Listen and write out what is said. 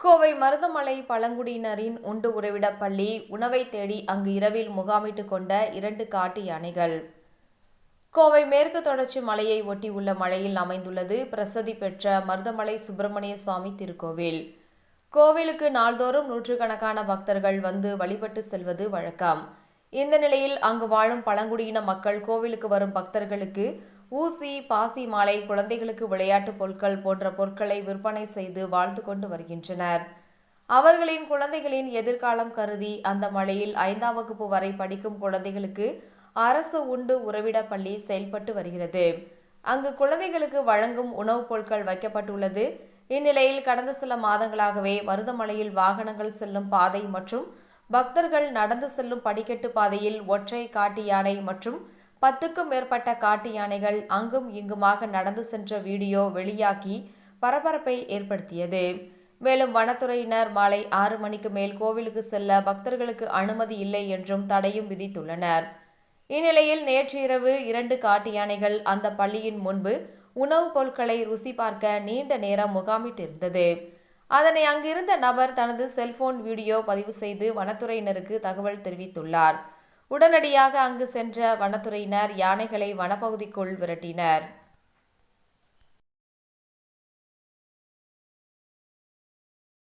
கோவை மருதமலை பழங்குடியினரின் உண்டு உறைவிட பள்ளி உணவை தேடி அங்கு இரவில் முகாமிட்டுக் கொண்ட 2 காட்டு யானைகள். கோவை மேற்கு தொடர்ச்சி மலையை ஒட்டியுள்ள மலையில் அமைந்துள்ளது பிரசித்தி பெற்ற மருதமலை சுப்பிரமணிய சுவாமி திருக்கோவில். கோவிலுக்கு நாள்தோறும் நூற்றுக்கணக்கான பக்தர்கள் வந்து வழிபட்டு செல்வது வழக்கம். இந்த நிலையில் அங்கு வாழும் பழங்குடியின மக்கள் கோவிலுக்கு வரும் பக்தர்களுக்கு ஊசி, பாசி மாலை, குழந்தைகளுக்கு விளையாட்டு பொருட்கள் போன்ற பொருட்களை விற்பனை செய்து வாழ்த்து கொண்டு வருகின்றனர். அவர்களின் குழந்தைகளின் எதிர்காலம் கருதி அந்த மலையில் 5ஆம் வகுப்பு வரை படிக்கும் குழந்தைகளுக்கு அரசு உண்டு உறைவிட பள்ளி செயல்பட்டு வருகிறது. அங்கு குழந்தைகளுக்கு வழங்கும் உணவுப் பொருட்கள் வைக்கப்பட்டுள்ளது. இந்நிலையில் கடந்த சில மாதங்களாகவே மருதமலையில் வாகனங்கள் செல்லும் பாதை மற்றும் பக்தர்கள் நடந்து செல்லும் படிக்கட்டு பாதையில் ஒற்றை காட்டு யானை மற்றும் 10க்கும் மேற்பட்ட காட்டு யானைகள் அங்கும் இங்குமாக நடந்து சென்ற வீடியோ வெளியாகி பரபரப்பை ஏற்படுத்தியது. மேலும் வனத்துறையினர் மாலை 6 மணிக்கு மேல் கோவிலுக்கு செல்ல பக்தர்களுக்கு அனுமதி இல்லை என்றும் தடையும் விதித்துள்ளனர். இந்நிலையில் நேற்று இரவு 2 காட்டு யானைகள் அந்த பள்ளியின் முன்பு உணவுப் பொருட்களை ருசி பார்க்க நீண்ட நேரம் முகாமிட்டிருந்தது. அதனை அங்கிருந்த நபர் தனது செல்போன் வீடியோ பதிவு செய்து வனத்துறையினருக்கு தகவல் தெரிவித்துள்ளார். உடனடியாக அங்கு சென்ற வனத்துறையினர் யானைகளை வனப்பகுதிக்குள் விரட்டினர்.